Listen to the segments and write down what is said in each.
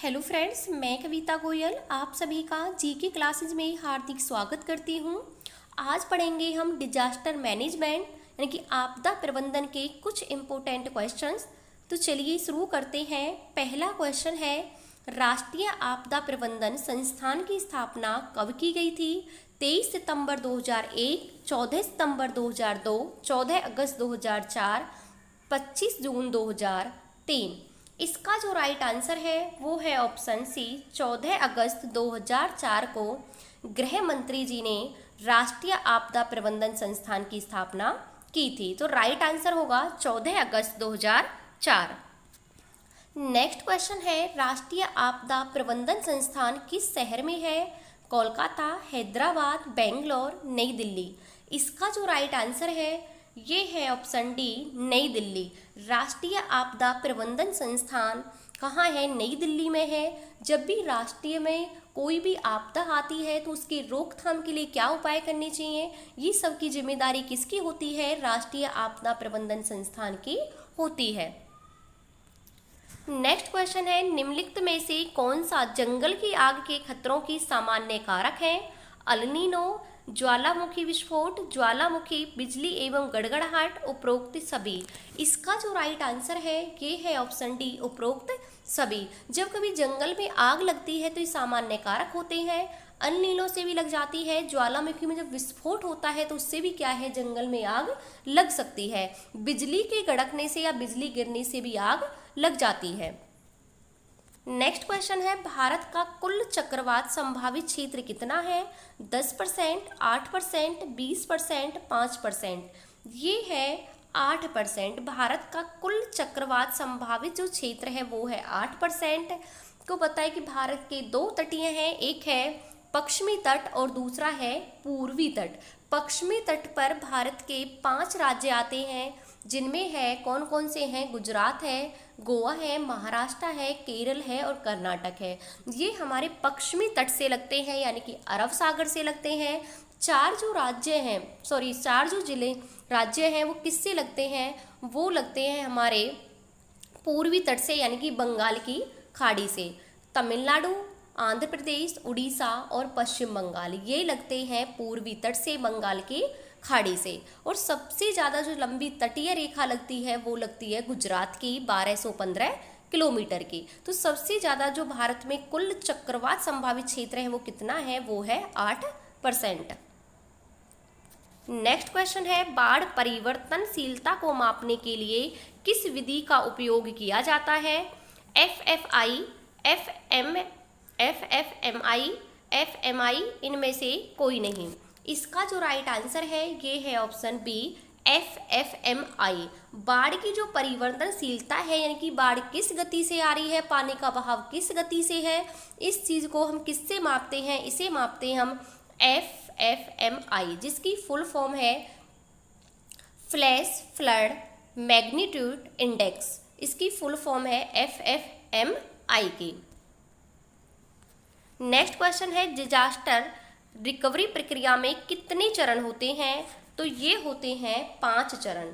Hello friends, मैं कविता गोयल आप सभी का जीके क्लासेस में हार्दिक स्वागत करती हूँ। आज पढ़ेंगे हम डिजास्टर मैनेजमेंट यानी कि आपदा प्रबंधन के कुछ इम्पोर्टेंट क्वेश्चंस। तो चलिए शुरू करते हैं। पहला क्वेश्चन है, राष्ट्रीय आपदा प्रबंधन संस्थान की स्थापना कब की गई थी? 23 सितंबर 2001, 14 सितंबर 2002, 14 अगस्त 2004, 25 जून 2003। इसका जो राइट आंसर है वो है ऑप्शन सी, 14 अगस्त 2004 को गृह मंत्री जी ने राष्ट्रीय आपदा प्रबंधन संस्थान की स्थापना की थी। तो राइट आंसर होगा 14 अगस्त 2004। नेक्स्ट क्वेश्चन है, राष्ट्रीय आपदा प्रबंधन संस्थान किस शहर में है? कोलकाता, हैदराबाद, बेंगलोर, नई दिल्ली। इसका जो राइट आंसर है ये है ऑप्शन डी, नई दिल्ली। राष्ट्रीय आपदा प्रबंधन संस्थान कहाँ है? नई दिल्ली में है। जब भी राष्ट्रीय में कोई भी आपदा आती है तो उसकी रोकथाम के लिए क्या उपाय करने चाहिए, ये सब की जिम्मेदारी किसकी होती है? राष्ट्रीय आपदा प्रबंधन संस्थान की होती है। नेक्स्ट क्वेश्चन है, निम्नलिखित में से कौन सा जंगल की आग के खतरों की सामान्य कारक है? अल नीनो, ज्वालामुखी विस्फोट, ज्वालामुखी, बिजली एवं गड़गड़ाहट, उपरोक्त सभी। इसका जो राइट आंसर है ये है ऑप्शन डी, उपरोक्त सभी। जब कभी जंगल में आग लगती है तो ये सामान्य कारक होते हैं। अल नीनो से भी लग जाती है, ज्वालामुखी में जब विस्फोट होता है तो उससे भी क्या है, जंगल में आग लग सकती है। बिजली के कड़कने से या बिजली गिरने से भी आग लग जाती है। नेक्स्ट क्वेश्चन है, भारत का कुल चक्रवात संभावित क्षेत्र कितना है? 10%, 8%, 20%, 5%। ये है 8%। भारत का कुल चक्रवात संभावित जो क्षेत्र है वो है 8%। को पता है कि भारत के दो तटीय हैं, एक है पश्चिमी तट और दूसरा है पूर्वी तट। पश्चिमी तट पर भारत के 5 राज्य आते हैं, जिनमें है कौन कौन से हैं? गुजरात है, गोवा है, महाराष्ट्र है, केरल है और कर्नाटक है। ये हमारे पश्चिमी तट से लगते हैं यानी कि अरब सागर से लगते हैं। 4 जो जिले राज्य हैं वो किससे लगते हैं? वो लगते हैं हमारे पूर्वी तट से यानी कि बंगाल की खाड़ी से। तमिलनाडु, आंध्र प्रदेश, उड़ीसा और पश्चिम बंगाल ये लगते हैं पूर्वी तट से, बंगाल की खाड़ी से। और सबसे ज़्यादा जो लंबी तटीय रेखा लगती है वो लगती है गुजरात की, 1215 किलोमीटर की। तो सबसे ज़्यादा जो भारत में कुल चक्रवात संभावित क्षेत्र है वो कितना है? वो है 8%। नेक्स्ट क्वेश्चन है, बाढ़ परिवर्तनशीलता को मापने के लिए किस विधि का उपयोग किया जाता है? FFI, FMI, FMI, इनमें से कोई नहीं। इसका जो राइट आंसर है ये है ऑप्शन बी, FFMI। बाढ़ की जो परिवर्तनशीलता है यानी कि बाढ़ किस गति से आ रही है, पानी का बहाव किस गति से है, इस चीज़ को हम किससे मापते हैं? इसे मापते हैं हम FFMI, जिसकी फुल फॉर्म है फ्लैश फ्लड मैग्नीट्यूड इंडेक्स। इसकी फुल फॉर्म है FFMI की। नेक्स्ट क्वेश्चन है, डिजास्टर रिकवरी प्रक्रिया में कितने चरण होते हैं? तो ये होते हैं 5 चरण।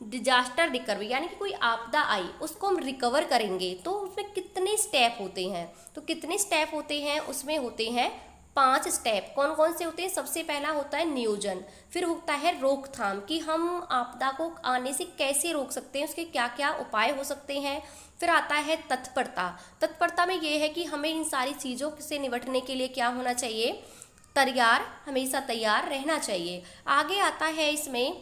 डिजास्टर रिकवरी यानी कि कोई आपदा आई उसको हम रिकवर करेंगे तो उसमें कितने स्टेप होते हैं? तो कितने स्टेप होते हैं? उसमें होते हैं 5 स्टेप। कौन कौन से होते हैं? सबसे पहला होता है नियोजन, फिर होता है रोकथाम कि हम आपदा को आने से कैसे रोक सकते हैं, उसके क्या क्या उपाय हो सकते हैं। फिर आता है तत्परता। तत्परता में ये है कि हमें इन सारी चीज़ों से निपटने के लिए क्या होना चाहिए? हमेशा तैयार रहना चाहिए। आगे आता है इसमें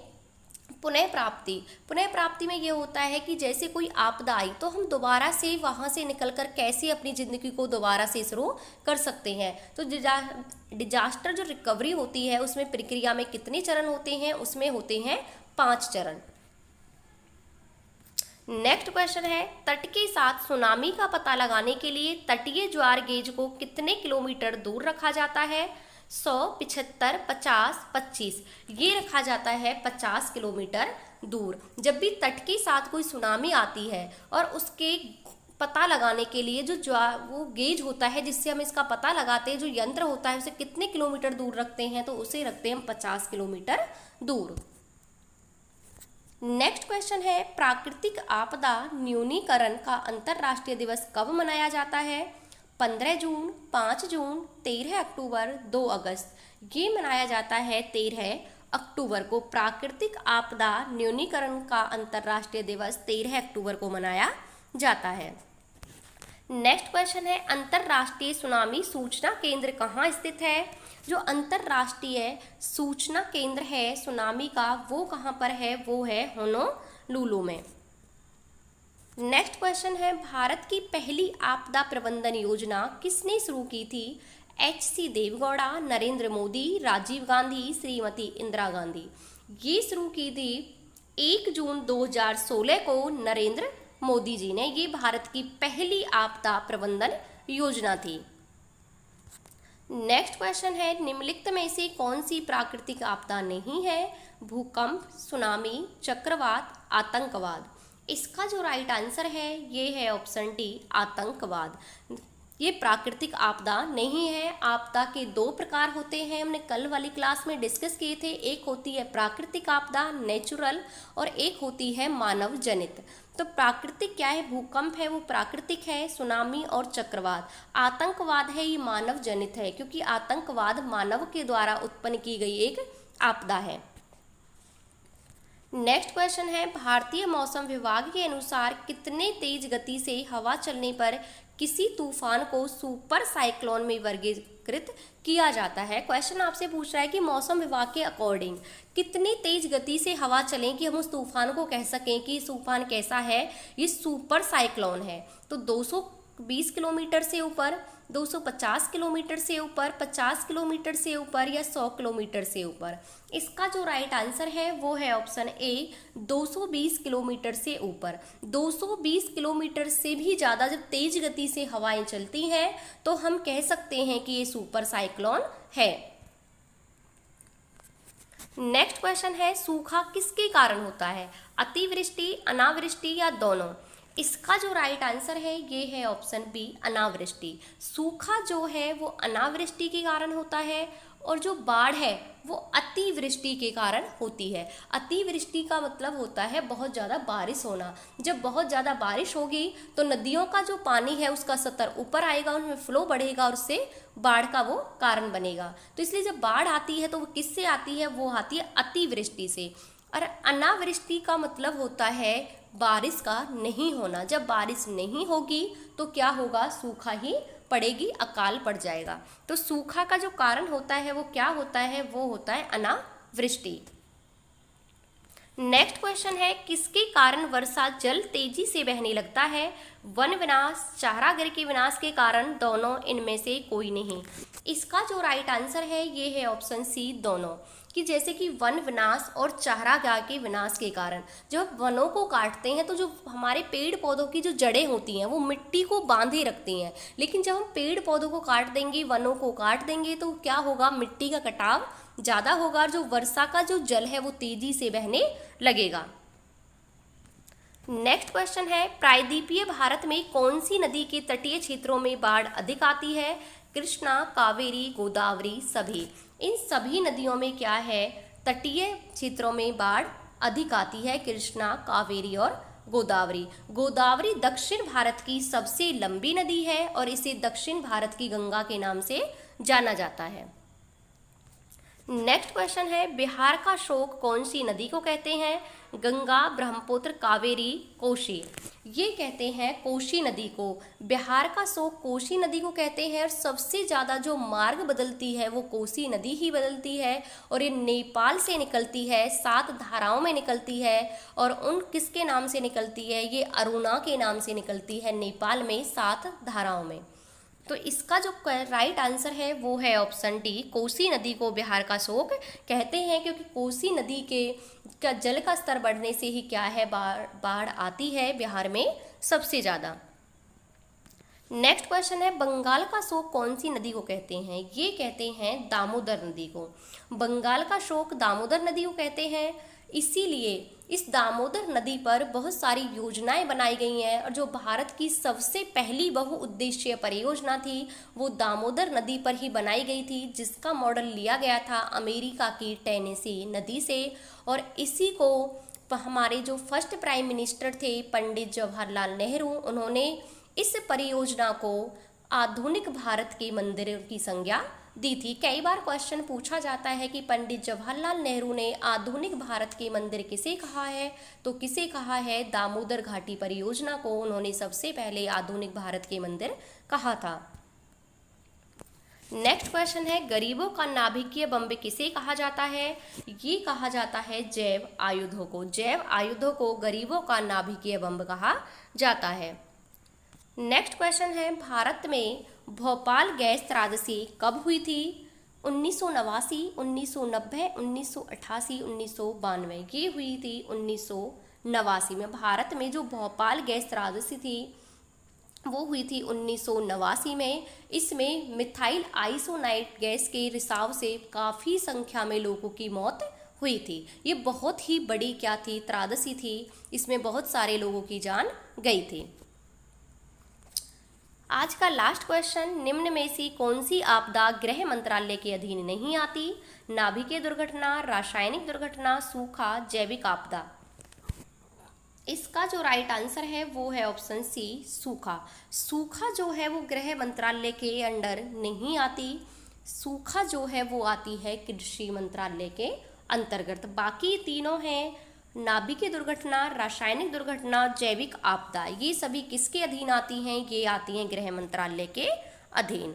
पुनः प्राप्ति। पुनः प्राप्ति में ये होता है कि जैसे कोई आपदा आई तो हम दोबारा से वहाँ से निकलकर कैसे अपनी ज़िंदगी को दोबारा से शुरू कर सकते हैं। तो डिजास्टर जो रिकवरी होती है उसमें प्रक्रिया में कितने चरण होते हैं? उसमें होते हैं 5 चरण। नेक्स्ट क्वेश्चन है, तट के साथ सुनामी का पता लगाने के लिए तटीय ज्वार गेज को कितने किलोमीटर दूर रखा जाता है? 100, 75, 50, 25। ये रखा जाता है 50 किलोमीटर दूर। जब भी तट के साथ कोई सुनामी आती है और उसके पता लगाने के लिए वो गेज होता है जिससे हम इसका पता लगाते हैं, जो यंत्र होता है उसे कितने किलोमीटर दूर रखते हैं? तो उसे रखते हैं हम 50 किलोमीटर दूर। नेक्स्ट क्वेश्चन है, प्राकृतिक आपदा न्यूनीकरण का अंतर्राष्ट्रीय दिवस कब मनाया जाता है? 15 जून, 5 जून, 13 अक्टूबर, 2 अगस्त। ये मनाया जाता है 13 अक्टूबर को। प्राकृतिक आपदा न्यूनीकरण का अंतर्राष्ट्रीय दिवस 13 अक्टूबर को मनाया जाता है। नेक्स्ट क्वेश्चन है, अंतर्राष्ट्रीय सुनामी सूचना केंद्र कहाँ स्थित है? जो अंतर्राष्ट्रीय सूचना केंद्र है सुनामी का वो कहाँ पर है? वो है होनोलुलु में। नेक्स्ट क्वेश्चन है, भारत की पहली आपदा प्रबंधन योजना किसने शुरू की थी? HC देवगौड़ा, नरेंद्र मोदी, राजीव गांधी, श्रीमती इंदिरा गांधी। ये शुरू की थी 1 जून 2016 को नरेंद्र मोदी जी ने। ये भारत की पहली आपदा प्रबंधन योजना थी। नेक्स्ट क्वेश्चन है, निम्नलिखित में से कौन सी प्राकृतिक आपदा नहीं है? भूकंप, सुनामी, चक्रवात, आतंकवाद। इसका जो राइट आंसर है ये है ऑप्शन डी, आतंकवाद। ये प्राकृतिक आपदा नहीं है। आपदा के 2 प्रकार होते हैं, हमने कल वाली क्लास में डिस्कस किए थे। एक होती है प्राकृतिक आपदा नेचुरल, और एक होती है मानव जनित। तो प्राकृतिक क्या है? भूकंप है, वो प्राकृतिक है। सुनामी और चक्रवात। आतंकवाद है, ये मानव जनित है, क्योंकि आतंकवाद मानव के द्वारा उत्पन्न की गई एक आपदा है। नेक्स्ट क्वेश्चन है, भारतीय मौसम विभाग के अनुसार कितने तेज गति से हवा चलने पर किसी तूफान को सुपर साइक्लोन में वर्गीकृत किया जाता है? क्वेश्चन आपसे पूछ रहा है कि मौसम विभाग के अकॉर्डिंग कितनी तेज गति से हवा चलें कि हम उस तूफान को कह सकें कि तूफान कैसा है? ये सुपर साइक्लोन है। तो 220 किलोमीटर से ऊपर, 250 किलोमीटर से ऊपर, 50 किलोमीटर से ऊपर, या 100 किलोमीटर से ऊपर। इसका जो राइट आंसर है वो है ऑप्शन ए, 220 किलोमीटर से ऊपर। 220 किलोमीटर से भी ज़्यादा जब तेज गति से हवाएं चलती हैं तो हम कह सकते हैं कि ये सुपर साइक्लोन है। नेक्स्ट क्वेश्चन है, सूखा किसके कारण होता है? अतिवृष्टि, अनावृष्टि, या दोनों? इसका जो राइट आंसर है ये है ऑप्शन बी, अनावृष्टि। सूखा जो है वो अनावृष्टि के कारण होता है, और जो बाढ़ है वो अतिवृष्टि के कारण होती है। अतिवृष्टि का मतलब होता है बहुत ज़्यादा बारिश होना। जब बहुत ज़्यादा बारिश होगी तो नदियों का जो पानी है उसका स्तर ऊपर आएगा, उनमें फ्लो बढ़ेगा और उससे बाढ़ का वो कारण बनेगा। तो इसलिए जब बाढ़ आती है तो वो किससे आती है? वो आती है अतिवृष्टि से। और अनावृष्टि का मतलब होता है बारिश का नहीं होना। जब बारिश नहीं होगी तो क्या होगा? सूखा ही पड़ेगी, अकाल पड़ जाएगा। तो सूखा का जो कारण होता है वो क्या होता है? वो होता है अनावृष्टि। नेक्स्ट क्वेश्चन है, किसके कारण वर्षा जल तेजी से बहने लगता है? वन विनाश, चारागाह के विनाश के कारण, दोनों, इनमें से कोई नहीं। इसका जो राइट आंसर है ये है ऑप्शन सी, दोनों। कि जैसे कि वन विनाश और चारागाह के विनाश के कारण, जब वनों को काटते हैं तो जो हमारे पेड़ पौधों की जो जड़ें होती हैं वो मिट्टी को बांधे रखती हैं। लेकिन जब हम पेड़ पौधों को काट देंगे, वनों को काट देंगे, तो क्या होगा? मिट्टी का कटाव ज़्यादा होगा और जो वर्षा का जो जल है वो तेजी से बहने लगेगा। नेक्स्ट क्वेश्चन है, प्रायद्वीपीय भारत में कौन सी नदी के तटीय क्षेत्रों में बाढ़ अधिक आती है? कृष्णा, कावेरी, गोदावरी, सभी। इन सभी नदियों में क्या है? तटीय क्षेत्रों में बाढ़ अधिक आती है, कृष्णा, कावेरी और गोदावरी। गोदावरी दक्षिण भारत की सबसे लंबी नदी है और इसे दक्षिण भारत की गंगा के नाम से जाना जाता है। नेक्स्ट क्वेश्चन है, बिहार का शोक कौन सी नदी को कहते हैं? गंगा, ब्रह्मपुत्र, कावेरी, कोशी। ये कहते हैं कोशी नदी को। बिहार का शोक कोशी नदी को कहते हैं और सबसे ज़्यादा जो मार्ग बदलती है वो कोसी नदी ही बदलती है, और ये नेपाल से निकलती है, 7 धाराओं में निकलती है। और उन किसके नाम से निकलती है? ये अरुणा के नाम से निकलती है नेपाल में 7 धाराओं में। तो इसका जो राइट आंसर है वो है ऑप्शन डी, कोसी नदी को बिहार का शोक कहते हैं, क्योंकि कोसी नदी के जल का स्तर बढ़ने से ही क्या है? बाढ़ आती है बिहार में सबसे ज़्यादा। नेक्स्ट क्वेश्चन है, बंगाल का शोक कौन सी नदी को कहते हैं? ये कहते हैं दामोदर नदी को। बंगाल का शोक दामोदर नदी को कहते हैं, इसीलिए इस दामोदर नदी पर बहुत सारी योजनाएं बनाई गई हैं। और जो भारत की सबसे पहली बहुउद्देशीय परियोजना थी वो दामोदर नदी पर ही बनाई गई थी, जिसका मॉडल लिया गया था अमेरिका की टेनेसी नदी से। और इसी को हमारे जो फर्स्ट प्राइम मिनिस्टर थे पंडित जवाहरलाल नेहरू, उन्होंने इस परियोजना को आधुनिक भारत के मंदिर की संज्ञा दी थी। कई बार क्वेश्चन पूछा जाता है कि पंडित जवाहरलाल नेहरू ने आधुनिक भारत के मंदिर किसे कहा है, तो किसे कहा है, दामोदर घाटी परियोजना को उन्होंने सबसे पहले आधुनिक भारत के मंदिर कहा था। नेक्स्ट क्वेश्चन है, गरीबों का नाभिकीय बम किसे कहा जाता है? ये कहा जाता है जैव आयुधों को। जैव आयुधों को गरीबों का नाभिकीय बम कहा जाता है। नेक्स्ट क्वेश्चन है, भारत में भोपाल गैस त्रासदी कब हुई थी? 1989, 1990, 1988, 1992। ये हुई थी 1989 में। भारत में जो भोपाल गैस त्रासदी थी वो हुई थी 1989 में। इसमें मिथाइल आइसोनाइट गैस के रिसाव से काफ़ी संख्या में लोगों की मौत हुई थी। ये बहुत ही बड़ी क्या थी, त्रासदी थी। इसमें बहुत सारे लोगों की जान गई थी। आज का लास्ट क्वेश्चन, निम्न में से कौन सी आपदा गृह मंत्रालय के अधीन नहीं आती? नाभिकीय दुर्घटना, रासायनिक दुर्घटना, सूखा, जैविक आपदा। इसका जो राइट आंसर है वो है ऑप्शन सी, सूखा। सूखा जो है वो गृह मंत्रालय के अंडर नहीं आती। सूखा जो है वो आती है कृषि मंत्रालय के अंतर्गत। बाकी तीनों हैं, नाभिकीय दुर्घटना, रासायनिक दुर्घटना, जैविक आपदा, ये सभी किसके अधीन आती हैं? ये आती हैं गृह मंत्रालय के अधीन।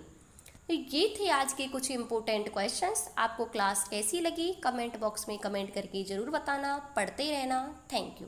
तो ये थे आज के कुछ इंपॉर्टेंट क्वेश्चंस। आपको क्लास कैसी लगी कमेंट बॉक्स में कमेंट करके ज़रूर बताना। पढ़ते रहना। Thank you.